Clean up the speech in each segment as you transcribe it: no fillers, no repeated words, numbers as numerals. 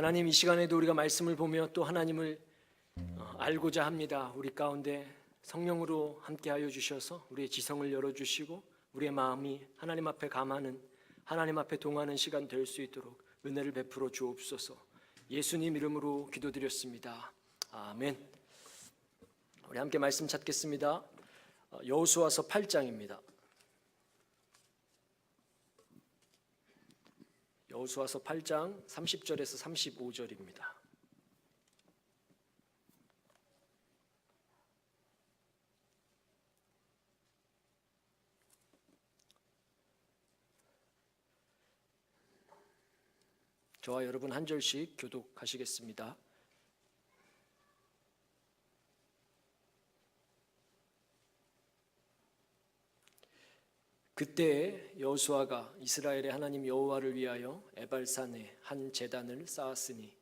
하나님, 이 시간에도 우리가 말씀을 보며 또 하나님을 알고자 합니다. 우리 가운데 성령으로 함께하여 주셔서 우리의 지성을 열어주시고 우리의 마음이 하나님 앞에 감하는, 하나님 앞에 동하는 시간 될 수 있도록 은혜를 베풀어 주옵소서. 예수님 이름으로 기도드렸습니다. 아멘. 우리 함께 말씀 찾겠습니다. 여호수아서 8장입니다. 여호수아서 8장 30절에서 35절입니다. 저와 여러분 한 절씩 교독하시겠습니다. 그때 여호수아가 이스라엘의 하나님 여호와를 위하여 에발산에 한 제단을 쌓았으니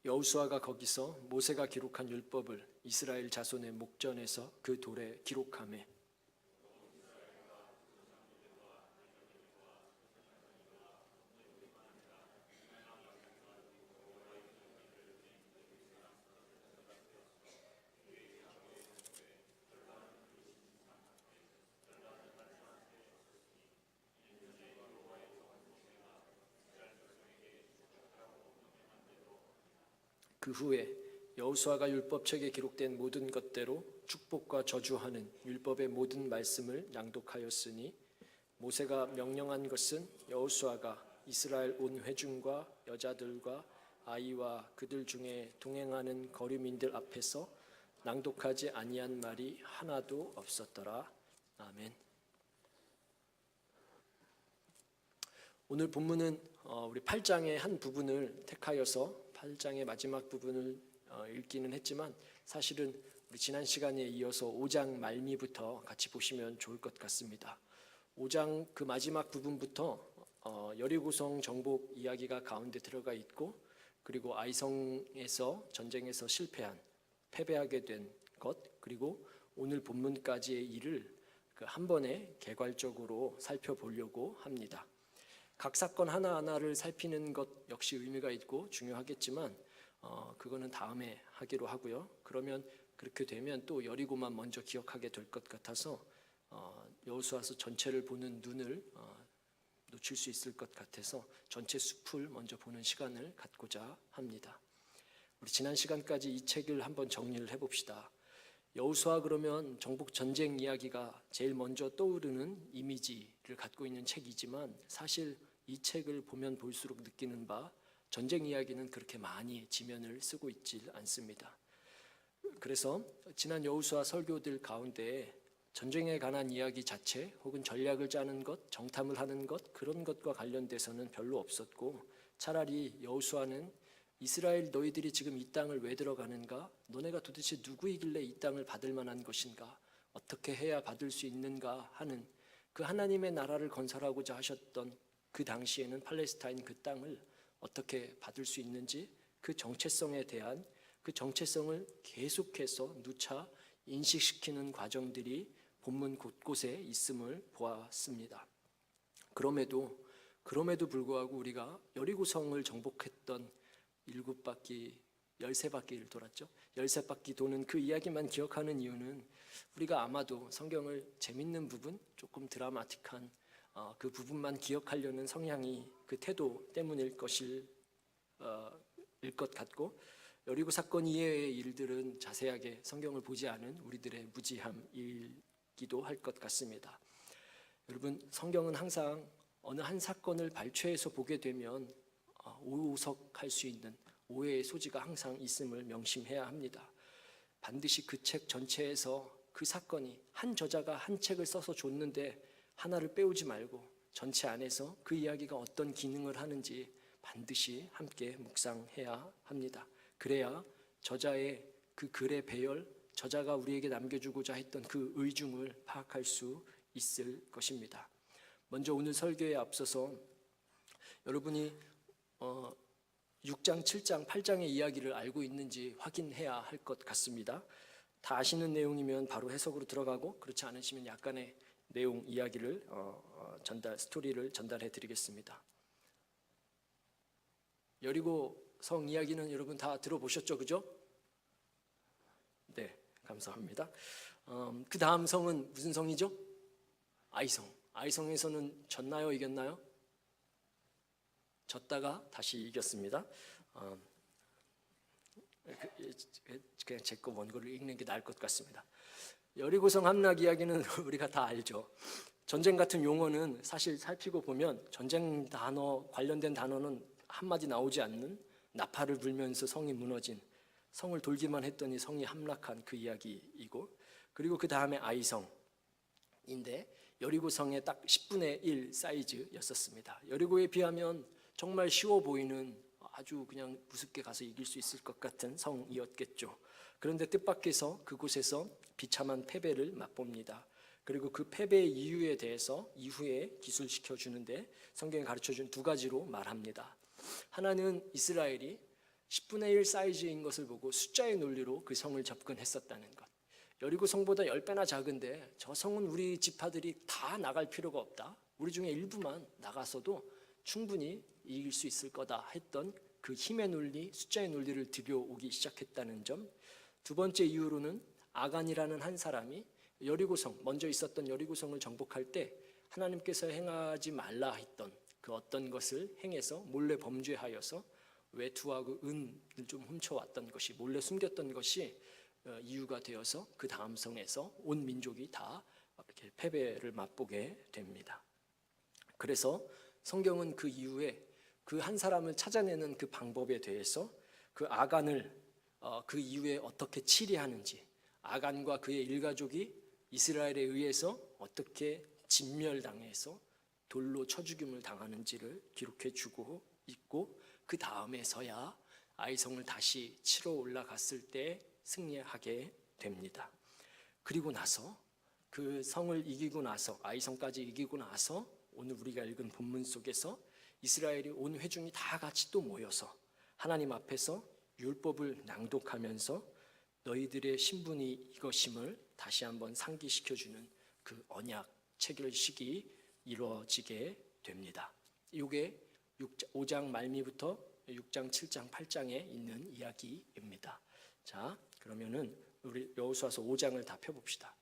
여호수아가 거기서 모세가 기록한 율법을 이스라엘 자손의 목전에서 그 돌에 기록하매 그 후에 여호수아가 율법책에 기록된 모든 것대로 축복과 저주하는 율법의 모든 말씀을 낭독하였으니 모세가 명령한 것은 여호수아가 이스라엘 온 회중과 여자들과 아이와 그들 중에 동행하는 거류민들 앞에서 낭독하지 아니한 말이 하나도 없었더라. 아멘. 오늘 본문은 우리 8장의 한 부분을 택하여서 8장의 마지막 부분을 읽기는 했지만 사실은 우리 지난 시간에 이어서 5장 말미부터 같이 보시면 좋을 것 같습니다. 5장 그 마지막 부분부터 여리고성 정복 이야기가 가운데 들어가 있고, 그리고 아이성에서 전쟁에서 실패한, 패배하게 된 것, 그리고 오늘 본문까지의 일을 한 번에 개괄적으로 살펴보려고 합니다. 각 사건 하나하나를 살피는 것 역시 의미가 있고 중요하겠지만 그거는 다음에 하기로 하고요. 그러면 그렇게 되면 또 여리고만 먼저 기억하게 될 것 같아서 여호수아서 전체를 보는 눈을 놓칠 수 있을 것 같아서 전체 숲을 먼저 보는 시간을 갖고자 합니다. 우리 지난 시간까지 이 책을 한번 정리를 해봅시다. 여호수아 그러면 정복 전쟁 이야기가 제일 먼저 떠오르는 이미지를 갖고 있는 책이지만 사실 이 책을 보면 볼수록 느끼는 바 전쟁 이야기는 그렇게 많이 지면을 쓰고 있질 않습니다. 그래서 지난 여호수아 설교들 가운데 전쟁에 관한 이야기 자체 혹은 전략을 짜는 것, 정탐을 하는 것, 그런 것과 관련돼서는 별로 없었고, 차라리 여호수아는 이스라엘 너희들이 지금 이 땅을 왜 들어가는가? 너네가 도대체 누구이길래 이 땅을 받을 만한 것인가? 어떻게 해야 받을 수 있는가 하는 그 하나님의 나라를 건설하고자 하셨던 그 당시에는 팔레스타인 그 땅을 어떻게 받을 수 있는지 그 정체성에 대한 그 정체성을 계속해서 누차 인식시키는 과정들이 본문 곳곳에 있음을 보았습니다. 그럼에도 불구하고 우리가 여리고성을 정복했던 7바퀴, 13바퀴를 돌았죠. 13바퀴 도는 그 이야기만 기억하는 이유는 우리가 아마도 성경을 재밌는 부분, 조금 드라마틱한 그 부분만 기억하려는 성향이, 그 태도 때문일 것 같고, 여리고 사건 이외의 일들은 자세하게 성경을 보지 않은 우리들의 무지함이기도 할 것 같습니다. 여러분, 성경은 항상 어느 한 사건을 발췌해서 보게 되면 오석할 수 있는 오해의 소지가 항상 있음을 명심해야 합니다. 반드시 그 책 전체에서 그 사건이 한 저자가 한 책을 써서 줬는데 하나를 빼오지 말고 전체 안에서 그 이야기가 어떤 기능을 하는지 반드시 함께 묵상해야 합니다. 그래야 저자의 그 글의 배열, 저자가 우리에게 남겨주고자 했던 그 의중을 파악할 수 있을 것입니다. 먼저 오늘 설교에 앞서서 여러분이 6장, 7장, 8장의 이야기를 알고 있는지 확인해야 할 것 같습니다. 다 아시는 내용이면 바로 해석으로 들어가고, 그렇지 않으시면 약간의 내용 이야기를 스토리를 전달해 드리겠습니다. 여리고 성 이야기는 여러분 다 들어보셨죠, 그죠? 네, 감사합니다. 그 다음 성은 무슨 성이죠? 아이성. 아이성에서는 졌나요, 이겼나요? 졌다가 다시 이겼습니다. 그냥 제 거 원고를 읽는 게 나을 것 같습니다. 여리고성 함락 이야기는 우리가 다 알죠. 전쟁 같은 용어는 사실 살피고 보면 전쟁 단어 관련된 단어는 한마디 나오지 않는, 나팔을 불면서 성이 무너진, 성을 돌기만 했더니 성이 함락한 그 이야기이고, 그리고 그 다음에 아이성인데 여리고성의 딱 10분의 1 사이즈였었습니다. 여리고에 비하면 정말 쉬워 보이는, 아주 그냥 우습게 가서 이길 수 있을 것 같은 성이었겠죠. 그런데 뜻밖에서 그곳에서 비참한 패배를 맛봅니다. 그리고 그 패배의 이유에 대해서 이후에 기술시켜 주는데 성경이 가르쳐준 두 가지로 말합니다. 하나는 이스라엘이 10분의 1 사이즈인 것을 보고 숫자의 논리로 그 성을 접근했었다는 것. 여리고 성보다 10배나 작은데 저 성은 우리 지파들이 다 나갈 필요가 없다, 우리 중에 일부만 나가서도 충분히 이길 수 있을 거다 했던 그 힘의 논리, 숫자의 논리를 들여오기 시작했다는 점. 두 번째 이유로는 아간이라는 한 사람이 여리고성, 먼저 있었던 여리고성을 정복할 때 하나님께서 행하지 말라 했던 그 어떤 것을 행해서 몰래 범죄하여서 외투하고 은을 좀 훔쳐왔던 것이, 몰래 숨겼던 것이 이유가 되어서 그 다음 성에서 온 민족이 다 이렇게 패배를 맛보게 됩니다. 그래서 성경은 그 이후에 그 한 사람을 찾아내는 그 방법에 대해서, 그 아간을 그 이후에 어떻게 치리하는지, 아간과 그의 일가족이 이스라엘에 의해서 어떻게 진멸당해서 돌로 쳐 죽임을 당하는지를 기록해 주고 있고, 그 다음에서야 아이성을 다시 치러 올라갔을 때 승리하게 됩니다. 그리고 나서 그 성을 이기고 나서, 아이성까지 이기고 나서 오늘 우리가 읽은 본문 속에서 이스라엘이 온 회중이 다 같이 또 모여서 하나님 앞에서 율법을 낭독하면서 너희들의 신분이 이것임을 다시 한번 상기시켜주는 그 언약 체결식이 이루어지게 됩니다. 이게 5장 말미부터 6장, 7장, 8장에 있는 이야기입니다. 자, 그러면은 우리 여호수아서 5장을 다 펴봅시다.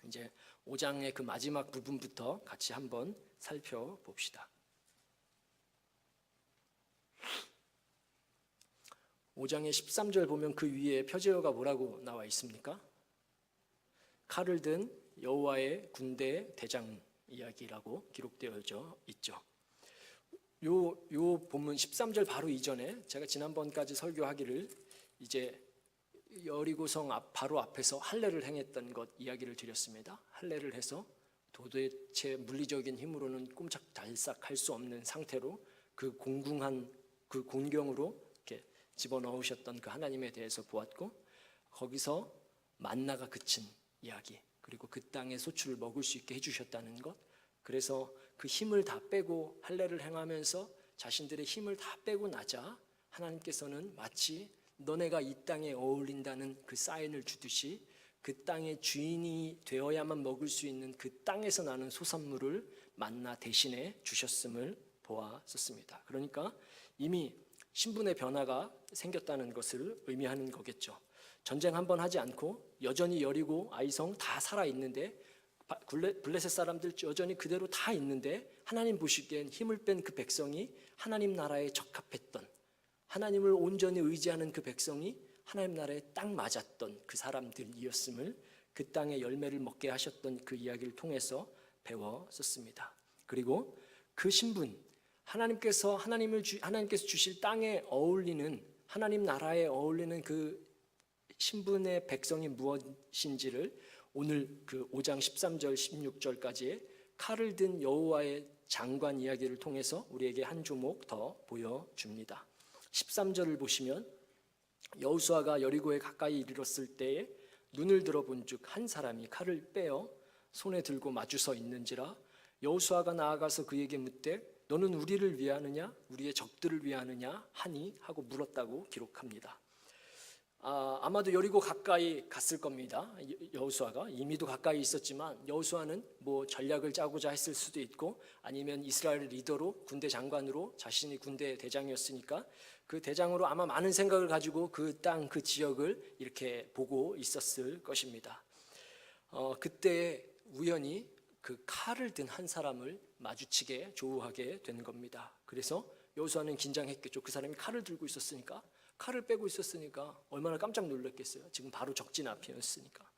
이제 5장의 그 마지막 부분부터 같이 한번 살펴봅시다. 5장의 13절 보면 그 위에 표제어가 뭐라고 나와 있습니까? 칼을 든 여호와의 군대 대장 이야기라고 기록되어져 있죠. 요 본문 13절 바로 이전에 제가 지난번까지 설교하기를 이제 여리고성 바로 앞에서 할례를 행했던 것 이야기를 드렸습니다. 할례를 해서 도대체 물리적인 힘으로는 꼼짝달싹 할 수 없는 상태로 그 공궁한 그 곤경으로 이렇게 집어넣으셨던 그 하나님에 대해서 보았고, 거기서 만나가 그친 이야기, 그리고 그 땅의 소출을 먹을 수 있게 해주셨다는 것. 그래서 그 힘을 다 빼고 할례를 행하면서 자신들의 힘을 다 빼고 나자 하나님께서는 마치 너네가 이 땅에 어울린다는 그 사인을 주듯이 그 땅의 주인이 되어야만 먹을 수 있는 그 땅에서 나는 소산물을 만나 대신에 주셨음을 보았었습니다. 그러니까 이미 신분의 변화가 생겼다는 것을 의미하는 거겠죠. 전쟁 한 번 하지 않고 여전히 여리고 아이성 다 살아있는데, 블레셋 사람들 여전히 그대로 다 있는데, 하나님 보시기엔 힘을 뺀 그 백성이 하나님 나라에 적합했던, 하나님을 온전히 의지하는 그 백성이 하나님 나라에 딱 맞았던 그 사람들이었음을 그 땅의 열매를 먹게 하셨던 그 이야기를 통해서 배웠었습니다. 그리고 그 신분, 하나님께서 주실 땅에 어울리는, 하나님 나라에 어울리는 그 신분의 백성이 무엇인지를 오늘 그 5장 13절 16절까지의 칼을 든 여호와의 장관 이야기를 통해서 우리에게 한 조목 더 보여줍니다. 13절을 보시면 여호수아가 여리고에 가까이 이르렀을 때에 눈을 들어본즉 한 사람이 칼을 빼어 손에 들고 마주서 있는지라 여호수아가 나아가서 그에게 묻되 너는 우리를 위하느냐 우리의 적들을 위하느냐 하니 하고 물었다고 기록합니다. 아마도 여리고 가까이 갔을 겁니다. 여호수아가 이미도 가까이 있었지만 여호수아는 뭐 전략을 짜고자 했을 수도 있고 아니면 이스라엘 리더로 군대 장관으로 자신이 군대 대장이었으니까 그 대장으로 아마 많은 생각을 가지고 그 땅 그 지역을 이렇게 보고 있었을 것입니다. 그때 우연히 그 칼을 든 한 사람을 마주치게 조우하게 된 겁니다. 그래서 여호수아는 긴장했겠죠. 그 사람이 칼을 들고 있었으니까, 칼을 빼고 있었으니까 얼마나 깜짝 놀랐겠어요. 지금 바로 적진 앞이었으니까.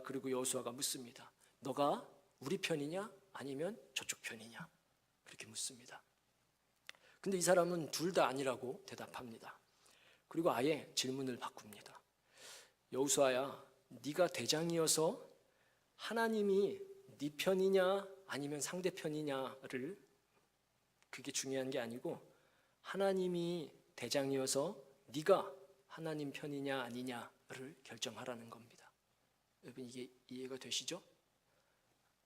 그리고 여호수아가 묻습니다. 너가 우리 편이냐 아니면 저쪽 편이냐? 그렇게 묻습니다. 근데 이 사람은 둘 다 아니라고 대답합니다. 그리고 아예 질문을 바꿉니다. 여호수아야, 네가 대장이어서 하나님이 네 편이냐 아니면 상대편이냐를, 그게 중요한 게 아니고 하나님이 대장이어서 네가 하나님 편이냐 아니냐를 결정하라는 겁니다. 여러분, 이게 이해가 되시죠?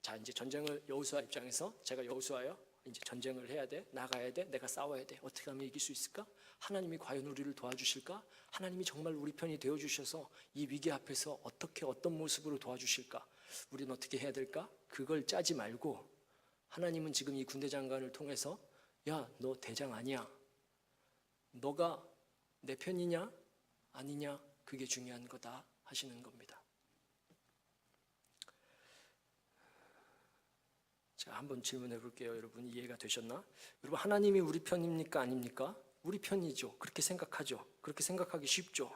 자, 이제 전쟁을, 여호수아 입장에서 제가 여호수아요, 이제 전쟁을 해야 돼, 나가야 돼, 내가 싸워야 돼. 어떻게 하면 이길 수 있을까? 하나님이 과연 우리를 도와주실까? 하나님이 정말 우리 편이 되어주셔서 이 위기 앞에서 어떤 모습으로 도와주실까? 우리는 어떻게 해야 될까? 그걸 짜지 말고 하나님은 지금 이 군대 장관을 통해서 야, 너 대장 아니야. 너가 내 편이냐 아니냐, 그게 중요한 거다 하시는 겁니다. 제가 한번 질문해 볼게요. 여러분, 이해가 되셨나? 여러분, 하나님이 우리 편입니까 아닙니까? 우리 편이죠. 그렇게 생각하죠. 그렇게 생각하기 쉽죠.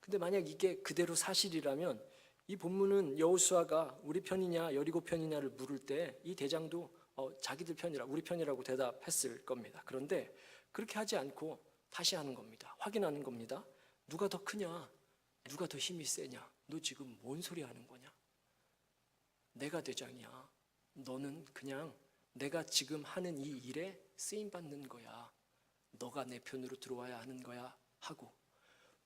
근데 만약 이게 그대로 사실이라면 이 본문은 여호수아가 우리 편이냐 여리고 편이냐를 물을 때 이 대장도 자기들 편이라, 우리 편이라고 대답했을 겁니다. 그런데 그렇게 하지 않고 다시 하는 겁니다. 확인하는 겁니다. 누가 더 크냐? 누가 더 힘이 세냐? 너 지금 뭔 소리 하는 거냐? 내가 대장이야. 너는 그냥 내가 지금 하는 이 일에 쓰임받는 거야. 너가 내 편으로 들어와야 하는 거야 하고,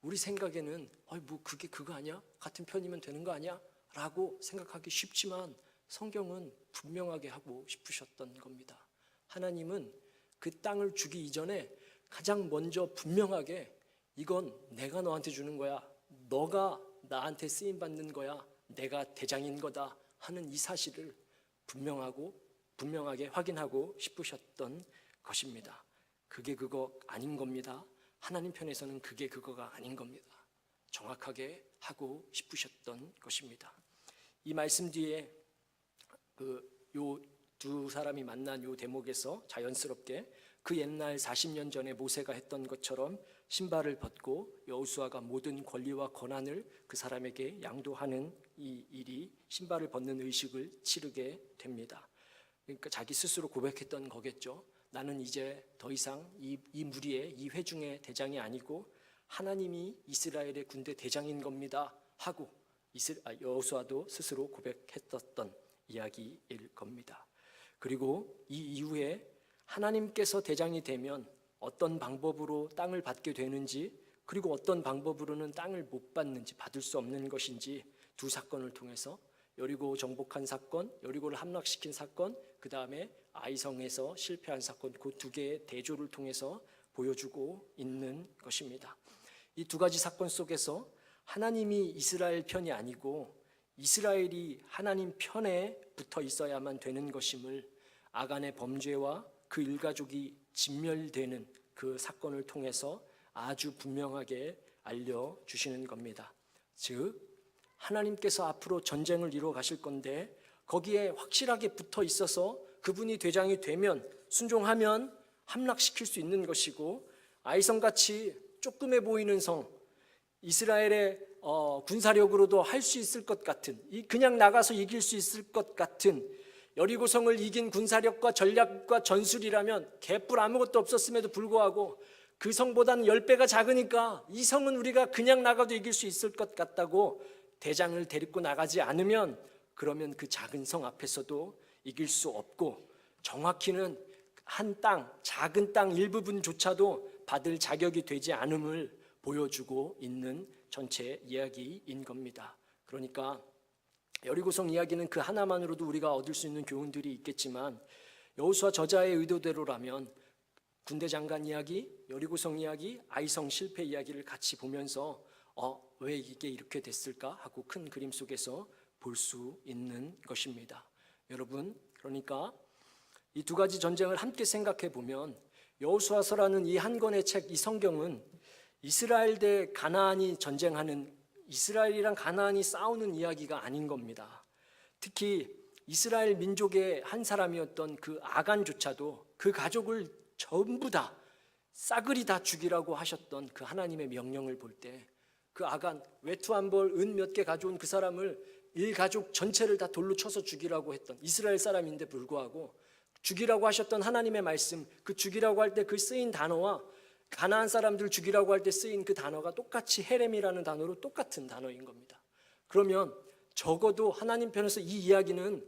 우리 생각에는 뭐 그게 그거 아니야? 같은 편이면 되는 거 아니야? 라고 생각하기 쉽지만 성경은 분명하게 하고 싶으셨던 겁니다. 하나님은 그 땅을 주기 이전에 가장 먼저 분명하게 이건 내가 너한테 주는 거야. 너가 나한테 쓰임받는 거야. 내가 대장인 거다 하는 이 사실을 분명하게 확인하고 싶으셨던 것입니다. 그게 그거 아닌 겁니다. 하나님 편에서는 그게 그거가 아닌 겁니다. 정확하게 하고 싶으셨던 것입니다. 이 말씀 뒤에 요 두 사람이 만난 요 대목에서 자연스럽게 그 옛날 40년 전에 모세가 했던 것처럼 신발을 벗고 여호수아가 모든 권리와 권한을 그 사람에게 양도하는 이 일이 신발을 벗는 의식을 치르게 됩니다. 그러니까 자기 스스로 고백했던 거겠죠. 나는 이제 더 이상 이 무리의 이 회중의 대장이 아니고 하나님이 이스라엘의 군대 대장인 겁니다 하고 여호수아도 스스로 고백했었던 이야기일 겁니다. 그리고 이 이후에 하나님께서 대장이 되면 어떤 방법으로 땅을 받게 되는지, 그리고 어떤 방법으로는 땅을 못 받는지, 받을 수 없는 것인지 두 사건을 통해서, 여리고 정복한 사건, 여리고를 함락시킨 사건, 그 다음에 아이성에서 실패한 사건, 그 두 개의 대조를 통해서 보여주고 있는 것입니다. 이 두 가지 사건 속에서 하나님이 이스라엘 편이 아니고 이스라엘이 하나님 편에 붙어 있어야만 되는 것임을 아간의 범죄와 그 일가족이 진멸되는 그 사건을 통해서 아주 분명하게 알려주시는 겁니다. 즉, 하나님께서 앞으로 전쟁을 이루어 가실 건데 거기에 확실하게 붙어 있어서 그분이 대장이 되면, 순종하면 함락시킬 수 있는 것이고, 아이성같이 조그매 보이는 성, 이스라엘의 군사력으로도 할 수 있을 것 같은, 그냥 나가서 이길 수 있을 것 같은 여리고성을 이긴 군사력과 전략과 전술이라면 개뿔 아무것도 없었음에도 불구하고 그 성보다는 10배가 작으니까 이 성은 우리가 그냥 나가도 이길 수 있을 것 같다고 대장을 데리고 나가지 않으면, 그러면 그 작은 성 앞에서도 이길 수 없고, 정확히는 한 땅, 작은 땅 일부분조차도 받을 자격이 되지 않음을 보여주고 있는 전체 이야기인 겁니다. 그러니까 여리고성 이야기는 그 하나만으로도 우리가 얻을 수 있는 교훈들이 있겠지만, 여호수아 저자의 의도대로라면 군대 장관 이야기, 여리고성 이야기, 아이성 실패 이야기를 같이 보면서 왜 이게 이렇게 됐을까 하고 큰 그림 속에서 볼 수 있는 것입니다. 여러분, 그러니까 이 두 가지 전쟁을 함께 생각해 보면 여호수아서라는 이 한 권의 책, 이 성경은 이스라엘 대 가나안이 전쟁하는, 이스라엘이랑 가나안이 싸우는 이야기가 아닌 겁니다. 특히 이스라엘 민족의 한 사람이었던 그 아간조차도 그 가족을 전부 다 싸그리 다 죽이라고 하셨던 그 하나님의 명령을 볼 때 그 아간, 외투 한 벌, 은 몇 개 가져온 그 사람을 일가족 전체를 다 돌로 쳐서 죽이라고 했던 이스라엘 사람인데 불구하고 죽이라고 하셨던 하나님의 말씀, 그 죽이라고 할 때 그 쓰인 단어와 가나안 사람들 죽이라고 할 때 쓰인 그 단어가 똑같이 헤렘이라는 단어로 똑같은 단어인 겁니다. 그러면 적어도 하나님 편에서 이 이야기는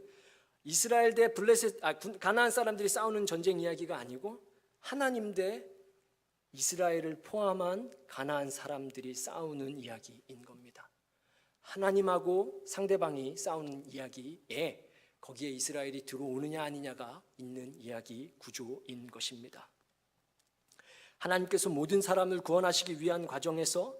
이스라엘 대 가나안 사람들이 싸우는 전쟁 이야기가 아니고 하나님 대 이스라엘을 포함한 가나안 사람들이 싸우는 이야기인 겁니다. 하나님하고 상대방이 싸우는 이야기에 거기에 이스라엘이 들어오느냐 아니냐가 있는 이야기 구조인 것입니다. 하나님께서 모든 사람을 구원하시기 위한 과정에서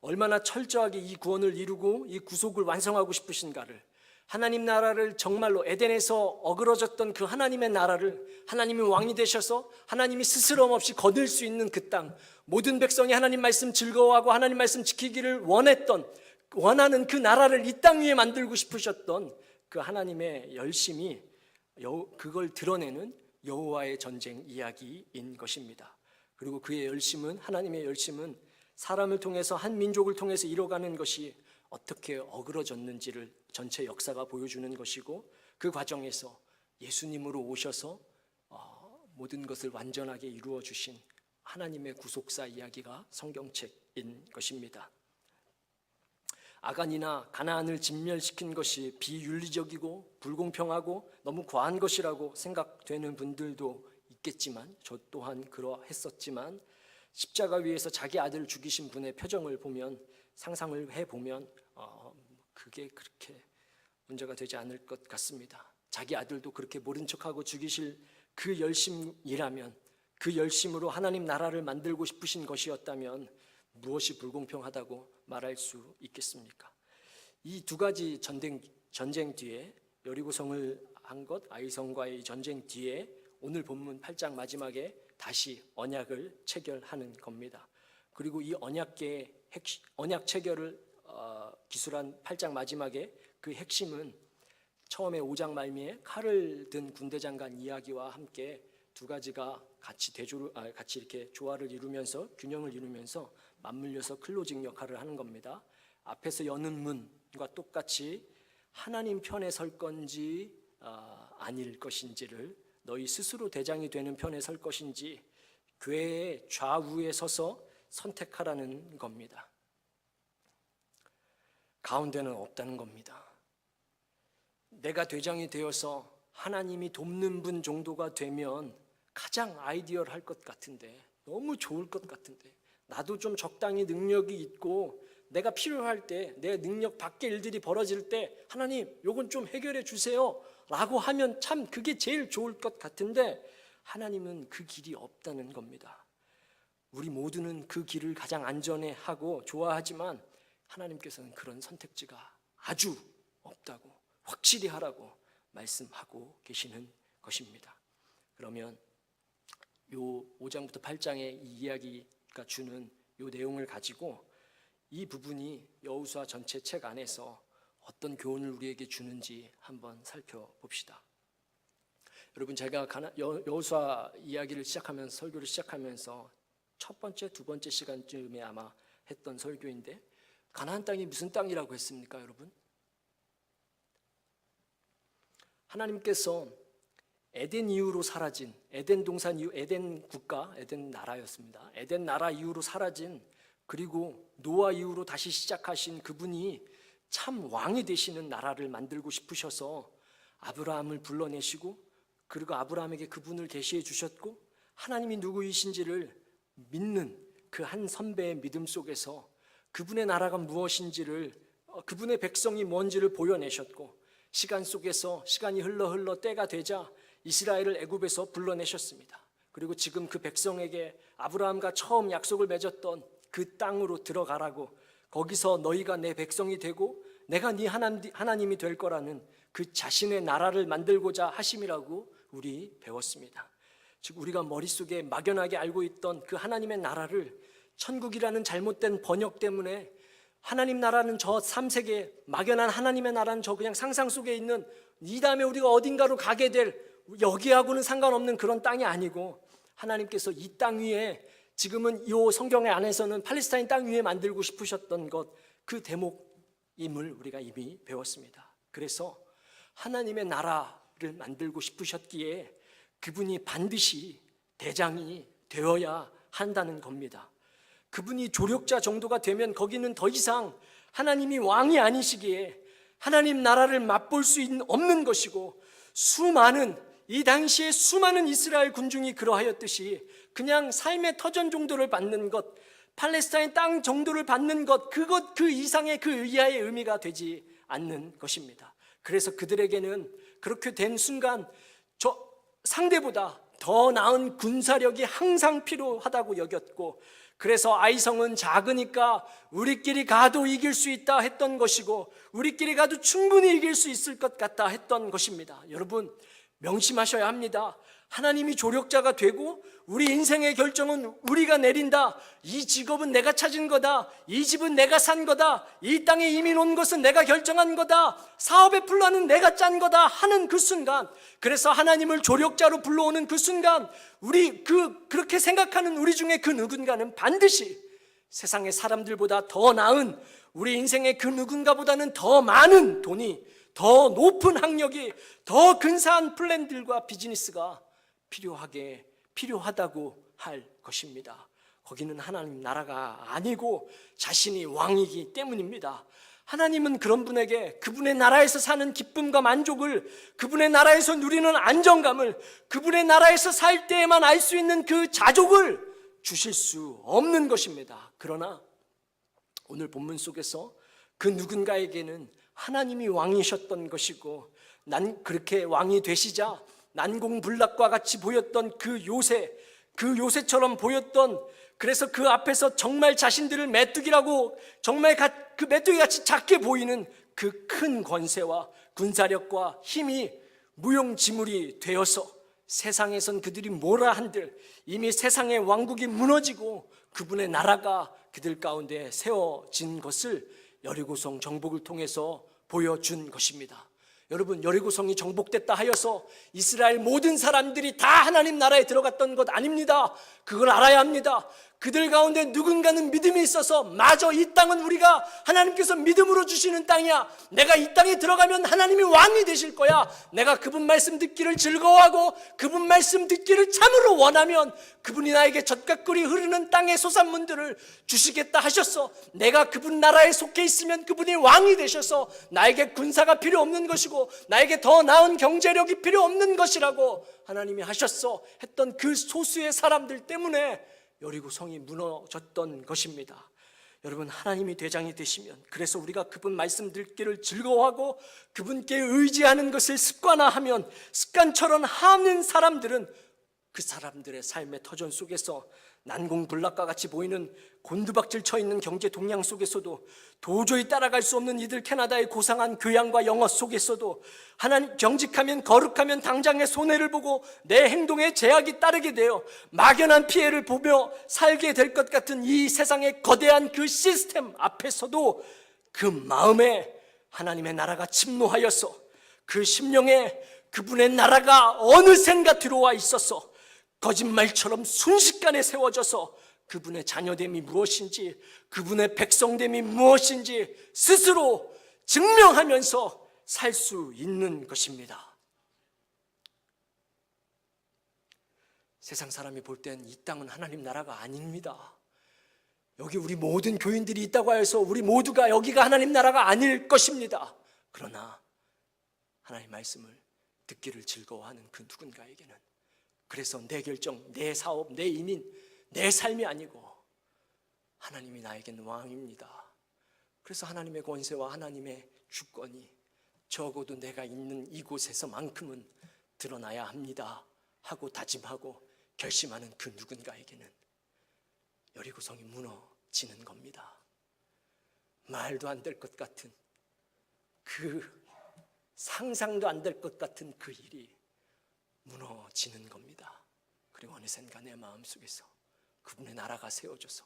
얼마나 철저하게 이 구원을 이루고 이 구속을 완성하고 싶으신가를, 하나님 나라를 정말로 에덴에서 어그러졌던 그 하나님의 나라를 하나님이 왕이 되셔서 하나님이 스스럼 없이 거둘 수 있는 그 땅, 모든 백성이 하나님 말씀 즐거워하고 하나님 말씀 지키기를 원하는 그 나라를 이 땅 위에 만들고 싶으셨던 그 하나님의 열심이, 그걸 드러내는 여호와의 전쟁 이야기인 것입니다. 그리고 그의 열심은, 하나님의 열심은 사람을 통해서, 한 민족을 통해서 이뤄가는 것이 어떻게 어그러졌는지를 전체 역사가 보여주는 것이고, 그 과정에서 예수님으로 오셔서 모든 것을 완전하게 이루어 주신 하나님의 구속사 이야기가 성경책인 것입니다. 아간이나 가나안을 진멸시킨 것이 비윤리적이고 불공평하고 너무 과한 것이라고 생각되는 분들도 있겠지만, 저 또한 그러했었지만, 십자가 위에서 자기 아들을 죽이신 분의 표정을 보면, 상상을 해보면 그게 그렇게 문제가 되지 않을 것 같습니다. 자기 아들도 그렇게 모른 척하고 죽이실 그 열심이라면, 그 열심으로 하나님 나라를 만들고 싶으신 것이었다면 무엇이 불공평하다고 말할 수 있겠습니까? 이 두 가지 전쟁 뒤에, 여리고성을 한 것, 아이성과의 전쟁 뒤에 오늘 본문 8장 마지막에 다시 언약을 체결하는 겁니다. 그리고 이 언약 체결을 기술한 8장 마지막에 그 핵심은 처음에 5장 말미에 칼을 든 군대 장관 이야기와 함께 두 가지가 같이 이렇게 조화를 이루면서, 균형을 이루면서 맞물려서 클로징 역할을 하는 겁니다. 앞에서 여는 문과 똑같이 하나님 편에 설 건지 아닐 것인지를, 너희 스스로 대장이 되는 편에 설 것인지 교회의 좌우에 서서 선택하라는 겁니다. 가운데는 없다는 겁니다. 내가 대장이 되어서 하나님이 돕는 분 정도가 되면 가장 아이디어할 것 같은데, 너무 좋을 것 같은데, 나도 좀 적당히 능력이 있고 내가 필요할 때, 내 능력 밖의 일들이 벌어질 때 하나님 요건 좀 해결해 주세요 라고 하면 참 그게 제일 좋을 것 같은데, 하나님은 그 길이 없다는 겁니다. 우리 모두는 그 길을 가장 안전해하고 좋아하지만 하나님께서는 그런 선택지가 아주 없다고, 확실히 하라고 말씀하고 계시는 것입니다. 그러면 요 5장부터 8장의 이 이야기가 주는 요 내용을 가지고 이 부분이 여호수아 전체 책 안에서 어떤 교훈을 우리에게 주는지 한번 살펴봅시다. 여러분, 제가 여호수아 이야기를 시작하면서, 설교를 시작하면서 첫 번째, 두 번째 시간쯤에 아마 했던 설교인데, 가나안 땅이 무슨 땅이라고 했습니까, 여러분? 하나님께서 에덴 이후로 사라진, 에덴 동산 이후, 에덴 국가, 에덴 나라였습니다. 에덴 나라 이후로 사라진, 그리고 노아 이후로 다시 시작하신 그분이 참 왕이 되시는 나라를 만들고 싶으셔서 아브라함을 불러내시고, 그리고 아브라함에게 그분을 계시해 주셨고, 하나님이 누구이신지를 믿는 그 한 선배의 믿음 속에서 그분의 나라가 무엇인지를, 그분의 백성이 뭔지를 보여내셨고, 시간 속에서 시간이 흘러 때가 되자 이스라엘을 애굽에서 불러내셨습니다. 그리고 지금 그 백성에게 아브라함과 처음 약속을 맺었던 그 땅으로 들어가라고, 거기서 너희가 내 백성이 되고 내가 네 하나님이 될 거라는 그 자신의 나라를 만들고자 하심이라고 우리 배웠습니다. 즉 우리가 머릿속에 막연하게 알고 있던 그 하나님의 나라를 천국이라는 잘못된 번역 때문에 하나님 나라는 저 3세계 막연한 하나님의 나라는 저 그냥 상상 속에 있는 이 다음에 우리가 어딘가로 가게 될 여기하고는 상관없는 그런 땅이 아니고, 하나님께서 이 땅 위에 지금은 이 성경의 안에서는 팔레스타인 땅 위에 만들고 싶으셨던 것, 그 대목임을 우리가 이미 배웠습니다. 그래서 하나님의 나라를 만들고 싶으셨기에 그분이 반드시 대장이 되어야 한다는 겁니다. 그분이 조력자 정도가 되면 거기는 더 이상 하나님이 왕이 아니시기에 하나님 나라를 맛볼 수 없는 것이고, 이 당시에 수많은 이스라엘 군중이 그러하였듯이 그냥 삶의 터전 정도를 받는 것, 팔레스타인 땅 정도를 받는 것, 그 이상의 그 이하의 의미가 되지 않는 것입니다. 그래서 그들에게는 그렇게 된 순간 저 상대보다 더 나은 군사력이 항상 필요하다고 여겼고, 그래서 아이성은 작으니까 우리끼리 가도 이길 수 있다 했던 것이고, 우리끼리 가도 충분히 이길 수 있을 것 같다 했던 것입니다. 여러분 명심하셔야 합니다. 하나님이 조력자가 되고 우리 인생의 결정은 우리가 내린다. 이 직업은 내가 찾은 거다. 이 집은 내가 산 거다. 이 땅에 이민 온 것은 내가 결정한 거다. 사업의 플랜은 내가 짠 거다 하는 그 순간, 그래서 하나님을 조력자로 불러오는 그 순간, 그렇게 생각하는 우리 중에 그 누군가는 반드시 세상의 사람들보다 더 나은, 우리 인생의 그 누군가보다는 더 많은 돈이, 더 높은 학력이, 더 근사한 플랜들과 비즈니스가 필요하다고 할 것입니다. 거기는 하나님 나라가 아니고 자신이 왕이기 때문입니다. 하나님은 그런 분에게 그분의 나라에서 사는 기쁨과 만족을, 그분의 나라에서 누리는 안정감을, 그분의 나라에서 살 때에만 알 수 있는 그 자족을 주실 수 없는 것입니다. 그러나 오늘 본문 속에서 그 누군가에게는 하나님이 왕이셨던 것이고, 난 그렇게 왕이 되시자 난공불락과 같이 보였던 그 요새처럼 보였던, 그래서 그 앞에서 정말 자신들을 메뚜기라고, 정말 그 메뚜기같이 작게 보이는 그 큰 권세와 군사력과 힘이 무용지물이 되어서 세상에선 그들이 뭐라 한들 이미 세상의 왕국이 무너지고 그분의 나라가 그들 가운데 세워진 것을 여리고성 정복을 통해서 보여준 것입니다. 여러분, 여리고성이 정복됐다 하여서 이스라엘 모든 사람들이 다 하나님 나라에 들어갔던 것 아닙니다. 그걸 알아야 합니다. 그들 가운데 누군가는 믿음이 있어서 마저 이 땅은 우리가 하나님께서 믿음으로 주시는 땅이야. 내가 이 땅에 들어가면 하나님이 왕이 되실 거야. 내가 그분 말씀 듣기를 즐거워하고 그분 말씀 듣기를 참으로 원하면 그분이 나에게 젖과 꿀이 흐르는 땅의 소산문들을 주시겠다 하셨어. 내가 그분 나라에 속해 있으면 그분이 왕이 되셔서 나에게 군사가 필요 없는 것이고 나에게 더 나은 경제력이 필요 없는 것이라고 하나님이 하셨어 했던 그 소수의 사람들 때문에 여리고 성이 무너졌던 것입니다. 여러분, 하나님이 대장이 되시면, 그래서 우리가 그분 말씀 듣기를 즐거워하고 그분께 의지하는 것을 습관화하면, 습관처럼 하는 사람들은 그 사람들의 삶의 터전 속에서 난공불락과 같이 보이는 곤두박질 쳐있는 경제 동향 속에서도, 도저히 따라갈 수 없는 이들 캐나다의 고상한 교양과 영어 속에서도, 하나님 정직하면 거룩하면 당장의 손해를 보고 내 행동에 제약이 따르게 되어 막연한 피해를 보며 살게 될 것 같은 이 세상의 거대한 그 시스템 앞에서도 그 마음에 하나님의 나라가 침노하여서 그 심령에 그분의 나라가 어느샌가 들어와 있어서 거짓말처럼 순식간에 세워져서 그분의 자녀됨이 무엇인지, 그분의 백성됨이 무엇인지 스스로 증명하면서 살 수 있는 것입니다. 세상 사람이 볼 땐 이 땅은 하나님 나라가 아닙니다. 여기 우리 모든 교인들이 있다고 해서 우리 모두가 여기가 하나님 나라가 아닐 것입니다. 그러나 하나님 말씀을 듣기를 즐거워하는 그 누군가에게는, 그래서 내 결정, 내 사업, 내 이민, 내 삶이 아니고 하나님이 나에게는 왕입니다. 그래서 하나님의 권세와 하나님의 주권이 적어도 내가 있는 이곳에서만큼은 드러나야 합니다 하고 다짐하고 결심하는 그 누군가에게는 여리고성이 무너지는 겁니다. 말도 안 될 것 같은, 그 상상도 안 될 것 같은 그 일이 무너지는 겁니다. 그리고 어느샌가 내 마음속에서 그분의 나라가 세워져서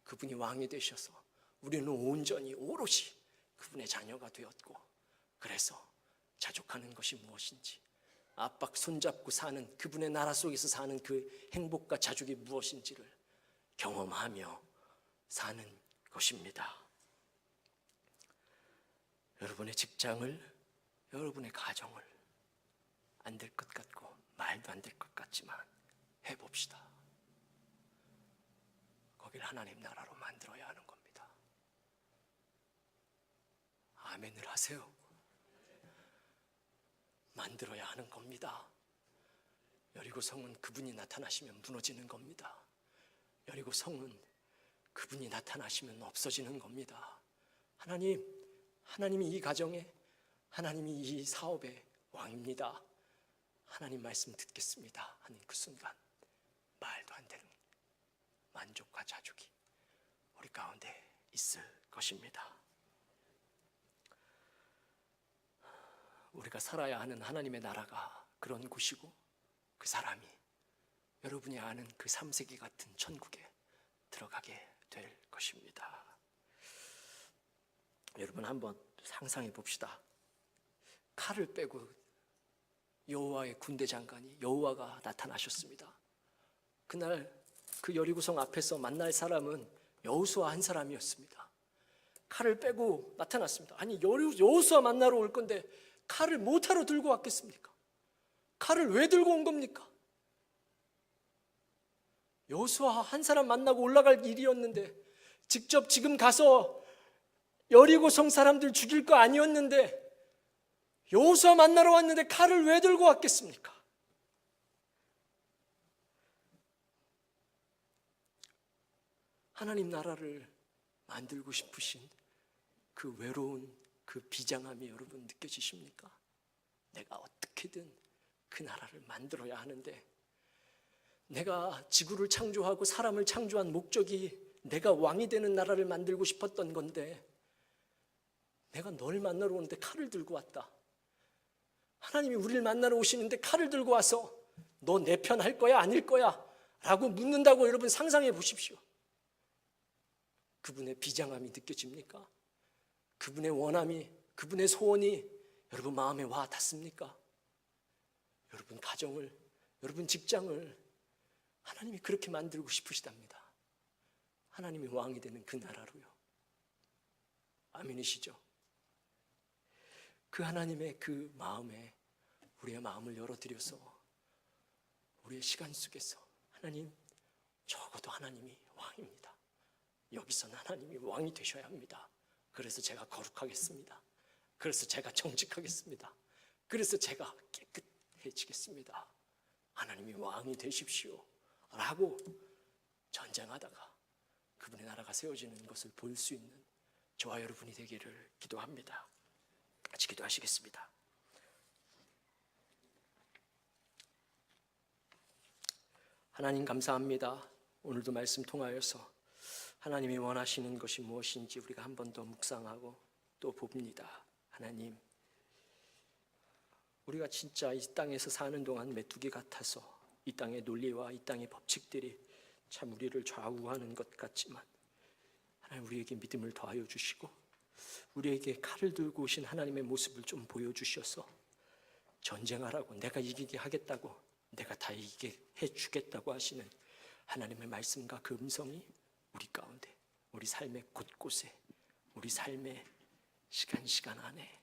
그분이 왕이 되셔서 우리는 온전히 오롯이 그분의 자녀가 되었고, 그래서 자족하는 것이 무엇인지, 압박 손잡고 사는 그분의 나라 속에서 사는 그 행복과 자족이 무엇인지를 경험하며 사는 것입니다. 여러분의 직장을, 여러분의 가정을 안 될 것 같고 말도 안 될 것 같지만 해봅시다. 거길 하나님 나라로 만들어야 하는 겁니다. 아멘을 하세요. 만들어야 하는 겁니다. 여리고성은 그분이 나타나시면 무너지는 겁니다. 여리고성은 그분이 나타나시면 없어지는 겁니다. 하나님이 이 가정에, 하나님이 이 사업의 왕입니다. 하나님 말씀 듣겠습니다 하는 그 순간 말도 안 되는 만족과 자족이 우리 가운데 있을 것입니다. 우리가 살아야 하는 하나님의 나라가 그런 곳이고, 그 사람이 여러분이 아는 그 3세기 같은 천국에 들어가게 될 것입니다. 여러분 한번 상상해 봅시다. 칼을 빼고 여호와의 군대 장관이, 여호와가 나타나셨습니다. 그날 그 여리고성 앞에서 만날 사람은 여호수아 한 사람이었습니다. 칼을 빼고 나타났습니다. 아니, 여호수아 만나러 올 건데 칼을 못하러 들고 왔겠습니까? 칼을 왜 들고 온 겁니까? 여호수아 한 사람 만나고 올라갈 일이었는데, 직접 지금 가서 여리고성 사람들 죽일 거 아니었는데 여호수아 만나러 왔는데 칼을 왜 들고 왔겠습니까? 하나님 나라를 만들고 싶으신 그 외로운 그 비장함이 여러분 느껴지십니까? 내가 어떻게든 그 나라를 만들어야 하는데, 내가 지구를 창조하고 사람을 창조한 목적이 내가 왕이 되는 나라를 만들고 싶었던 건데, 내가 널 만나러 오는데 칼을 들고 왔다. 하나님이 우리를 만나러 오시는데 칼을 들고 와서 너 내 편 할 거야 아닐 거야 라고 묻는다고 여러분 상상해 보십시오. 그분의 비장함이 느껴집니까? 그분의 원함이, 그분의 소원이 여러분 마음에 와 닿습니까? 여러분 가정을, 여러분 직장을 하나님이 그렇게 만들고 싶으시답니다. 하나님이 왕이 되는 그 나라로요. 아멘이시죠? 그 하나님의 그 마음에 우리의 마음을 열어드려서 우리의 시간 속에서 하나님, 적어도 하나님이 왕입니다. 여기서는 하나님이 왕이 되셔야 합니다. 그래서 제가 거룩하겠습니다. 그래서 제가 정직하겠습니다. 그래서 제가 깨끗해지겠습니다. 하나님이 왕이 되십시오 라고 전쟁하다가 그분의 나라가 세워지는 것을 볼 수 있는 저와 여러분이 되기를 기도합니다. 같이 기도하시겠습니다. 하나님 감사합니다. 오늘도 말씀 통하여서 하나님이 원하시는 것이 무엇인지 우리가 한 번 더 묵상하고 또 봅니다. 하나님, 우리가 진짜 이 땅에서 사는 동안 메뚜기 같아서 이 땅의 논리와 이 땅의 법칙들이 참 우리를 좌우하는 것 같지만, 하나님 우리에게 믿음을 더하여 주시고 우리에게 칼을 들고 오신 하나님의 모습을 좀 보여주셔서 전쟁하라고, 내가 이기게 하겠다고, 내가 다 이기게 해주겠다고 하시는 하나님의 말씀과 그 음성이 우리 가운데, 우리 삶의 곳곳에, 우리 삶의 시간 안에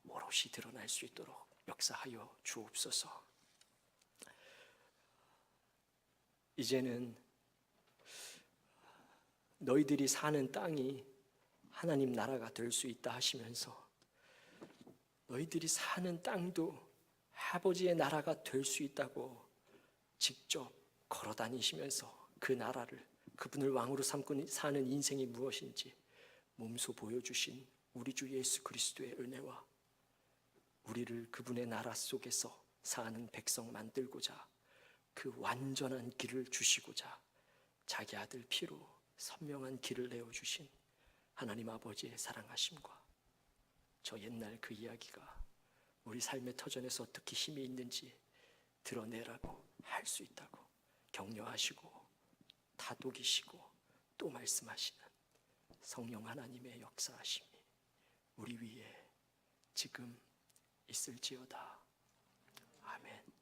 오롯이 드러날 수 있도록 역사하여 주옵소서. 이제는 너희들이 사는 땅이 하나님 나라가 될 수 있다 하시면서 너희들이 사는 땅도 아버지의 나라가 될 수 있다고 직접 걸어 다니시면서 그 나라를, 그분을 왕으로 삼고 사는 인생이 무엇인지 몸소 보여주신 우리 주 예수 그리스도의 은혜와 우리를 그분의 나라 속에서 사는 백성 만들고자 그 완전한 길을 주시고자 자기 아들 피로 선명한 길을 내어주신 하나님 아버지의 사랑하심과 저 옛날 그 이야기가 우리 삶의 터전에서 어떻게 힘이 있는지 드러내라고 할 수 있다고 격려하시고 다독이시고 또 말씀하시는 성령 하나님의 역사하심이 우리 위에 지금 있을지어다. 아멘.